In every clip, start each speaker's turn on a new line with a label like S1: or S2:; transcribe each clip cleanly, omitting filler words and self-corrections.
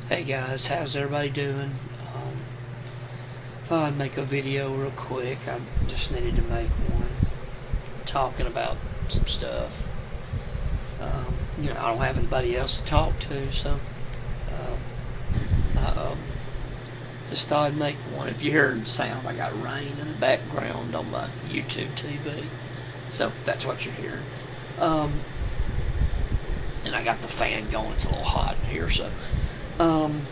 S1: Hey guys, how's everybody doing? Um, Thought I'd make a video real quick. I just needed to make one talking about some stuff. I don't have anybody else to talk to, so I just thought I'd make one. If you're hearing sound, I got rain in the background on my YouTube TV, so that's what you're hearing. Um, and I got the fan going. It's a little hot in here, so. Um,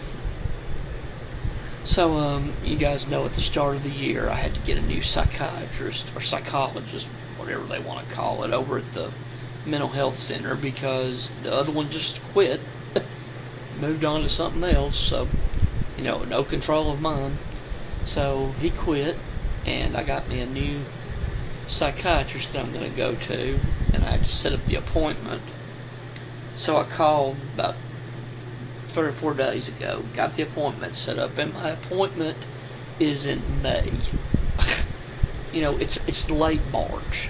S1: you guys know at the start of the year I had to get a new psychiatrist or psychologist, whatever they want to call it, over at the mental health center because the other one just quit, moved on to something else, so, no control of mine. So he quit, and I got me a new psychiatrist that I'm going to go to, and I had to set up the appointment. So I called about 3 or 4 days ago, got the appointment set up, and my appointment is in May. It's late March,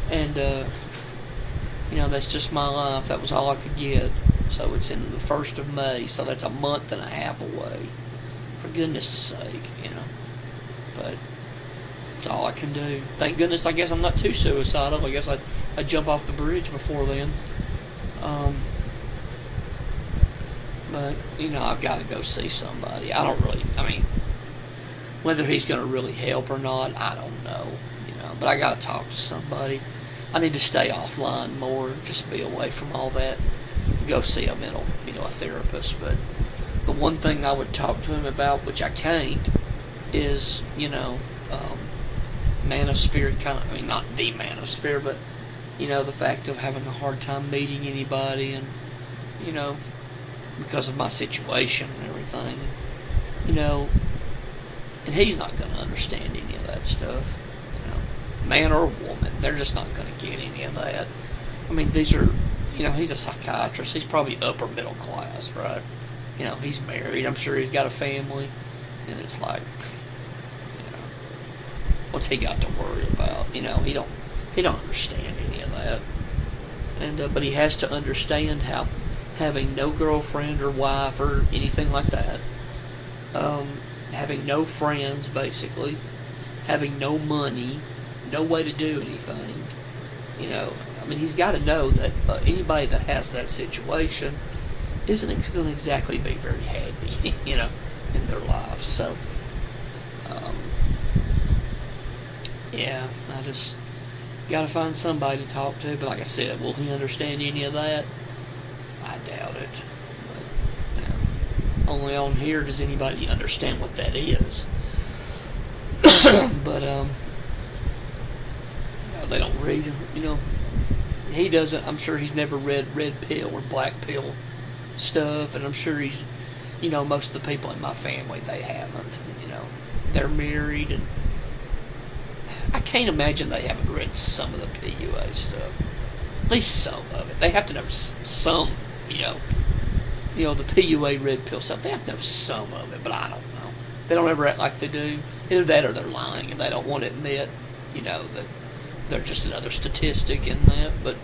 S1: and that's just my life. That was all I could get. So it's in the 1st of May, so that's a month and a half away. For goodness sake. But that's all I can do. Thank goodness. I guess I'm not too suicidal. I guess I'd jump off the bridge before then. But, I've got to go see somebody. Whether he's going to really help or not, I don't know. But I got to talk to somebody. I need to stay offline more, just be away from all that. Go see a a therapist. But the one thing I would talk to him about, which I can't, is, manosphere not the manosphere, but, the fact of having a hard time meeting anybody and, because of my situation and everything. And he's not going to understand any of that stuff. Man or woman, they're just not going to get any of that. These are, he's a psychiatrist. He's probably upper middle class, right? He's married. I'm sure he's got a family. And it's like, what's he got to worry about? He don't understand any of that. And but he has to understand how having no girlfriend or wife or anything like that, having no friends, basically, having no money, no way to do anything, he's got to know that anybody that has that situation isn't going to exactly be very happy, in their lives. So, I just got to find somebody to talk to. But like I said, will he understand any of that? I doubt it. But, only on here does anybody understand what that is. But they don't read. He doesn't. I'm sure he's never read red pill or black pill stuff, and I'm sure he's. Most of the people in my family, they haven't. They're married, and I can't imagine they haven't read some of the PUA stuff. At least some of it. They have to know some. The PUA red pill stuff. They have to know some of it, but I don't know. They don't ever act like they do. Either that or they're lying and they don't want to admit, that they're just another statistic in that. But,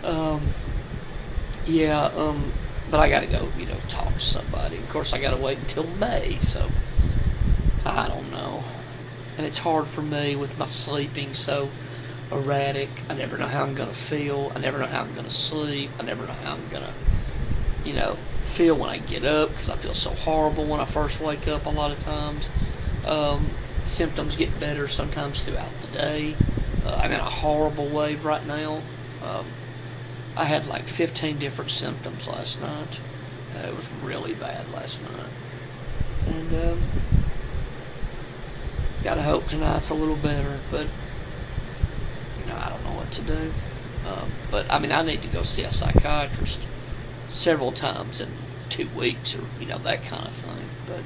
S1: but I got to go, talk to somebody. Of course, I got to wait until May, so I don't know. And it's hard for me with my sleeping so erratic. I never know how I'm going to feel. I never know how I'm going to sleep. I never know how I'm going to, feel when I get up, because I feel so horrible when I first wake up a lot of times. Symptoms get better sometimes throughout the day. I'm in a horrible wave right now. I had like 15 different symptoms last night. It was really bad last night. And gotta hope tonight's a little better, but I don't know what to do. But I need to go see a psychiatrist several times in 2 weeks, or that kind of thing. But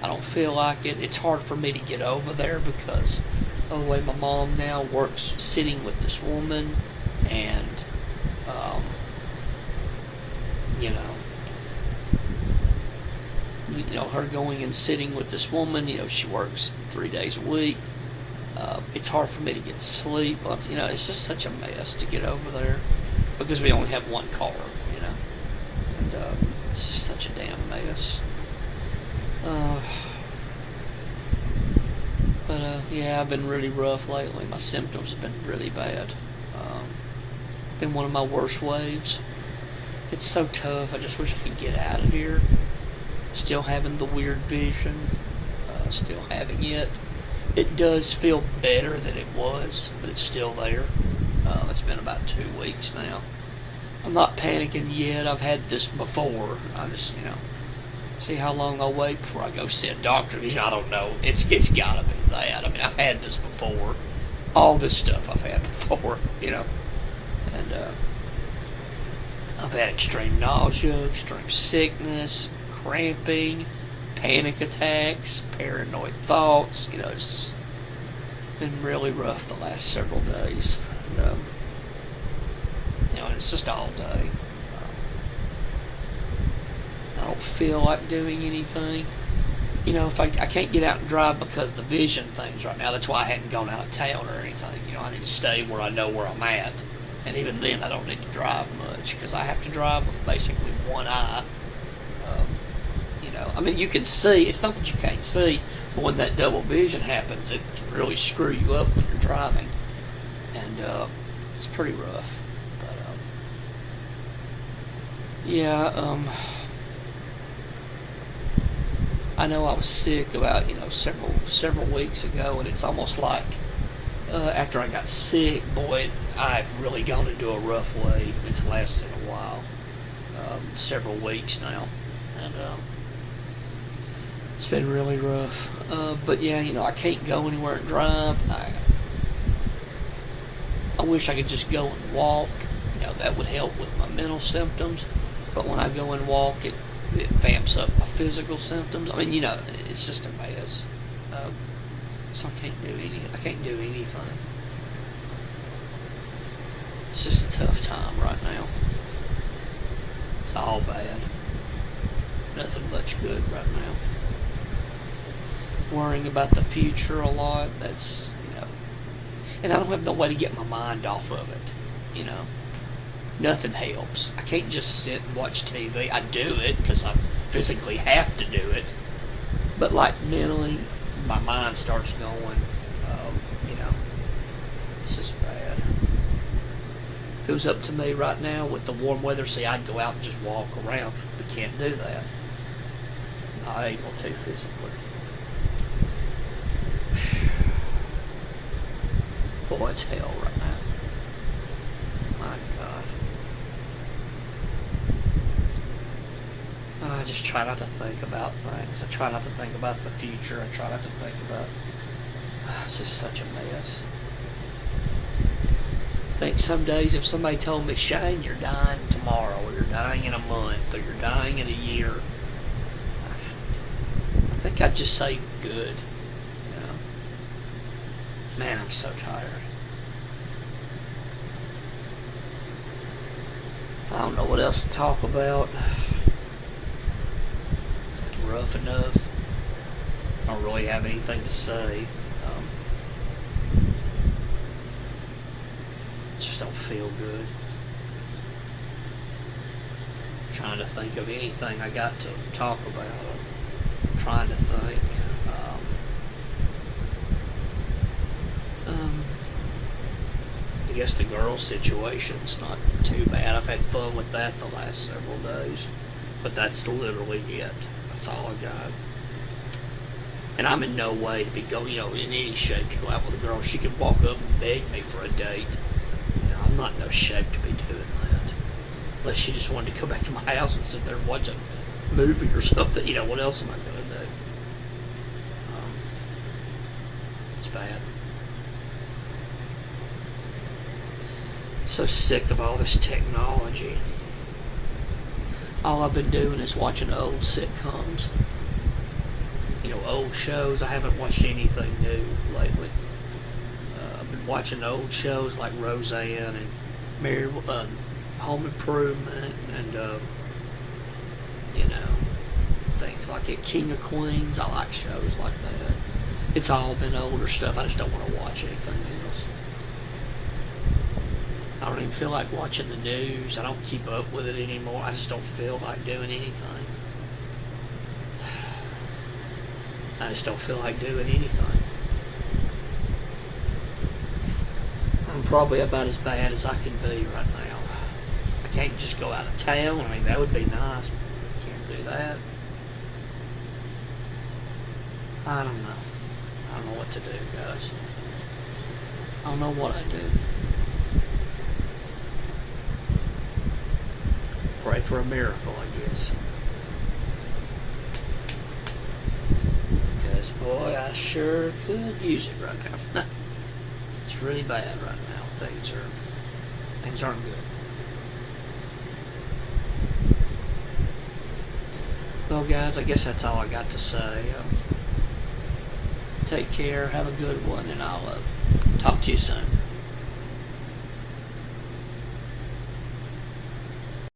S1: I don't feel like it. It's hard for me to get over there because of the way my mom now works, sitting with this woman, and her going and sitting with this woman. She works 3 days a week. It's hard for me to get sleep. It's just such a mess to get over there because we only have one car. It's just such a damn mess. Uh, yeah, I've been really rough lately. My symptoms have been really bad. Been one of my worst waves. It's so tough. I just wish I could get out of here. Still having the weird vision. Still having it. It does feel better than it was, but it's still there. It's been about 2 weeks now. I'm not panicking yet. I've had this before. I just, see how long I'll wait before I go see a doctor. I don't know. It's gotta be that. I mean, I've had this before. All this stuff I've had before, And I've had extreme nausea, extreme sickness, cramping, panic attacks, paranoid thoughts. It's just been really rough the last several days. And, it's just all day. I don't feel like doing anything. If I can't get out and drive because the vision things right now. That's why I hadn't gone out of town or anything. I need to stay where I know where I'm at. And even then, I don't need to drive much because I have to drive with basically one eye. You can see. It's not that you can't see, but when that double vision happens, it can really screw you up when you're driving. And it's pretty rough. But I know I was sick about several weeks ago, and it's almost like after I got sick, boy, I've really gone into a rough wave. It's lasted a while, several weeks now, and it's been really rough. But yeah, I can't go anywhere and drive. I wish I could just go and walk. That would help with my mental symptoms. But when I go and walk, it vamps up my physical symptoms. It's just a mess. So I can't do anything. It's just a tough time right now. It's all bad. Nothing much good right now. Worrying about the future a lot. That's, and I don't have no way to get my mind off of it. Nothing helps. I can't just sit and watch TV. I do it because I physically have to do it. But mentally, my mind starts going, it's just bad. If it was up to me right now with the warm weather, I'd go out and just walk around. But can't do that. Not able to physically. Boy, it's hell right now. My God. I just try not to think about things. I try not to think about the future. I try not to think about... It's just such a mess. I think some days if somebody told me, Shane, you're dying tomorrow, or you're dying in a month, or you're dying in a year, I think I'd just say good. Man, I'm so tired. I don't know what else to talk about. It's been rough enough. I don't really have anything to say. Just don't feel good. I'm trying to think of anything I got to talk about. I'm trying to think. I guess the girl situation's not too bad. I've had fun with that the last several days. But that's literally it. That's all I got. And I'm in no way to be going, in any shape to go out with a girl. She could walk up and beg me for a date. I'm not in no shape to be doing that. Unless she just wanted to go back to my house and sit there and watch a movie or something. What else am I going to do? It's bad. So sick of all this technology. All I've been doing is watching old sitcoms. Old shows. I haven't watched anything new lately. I've been watching old shows like Roseanne and Home Improvement and things like it. King of Queens. I like shows like that. It's all been older stuff. I just don't want to watch anything else. I don't even feel like watching the news. I don't keep up with it anymore. I just don't feel like doing anything. I just don't feel like doing anything. I'm probably about as bad as I can be right now. I can't just go out of town. I mean, that would be nice. Can't do that. I don't know. I don't know what to do, guys. I don't know what I do. Pray for a miracle, I guess. Because, boy, I sure could use it right now. It's really bad right now. Things aren't good. Well, guys, I guess that's all I got to say. Take care, have a good one, and I'll talk to you soon.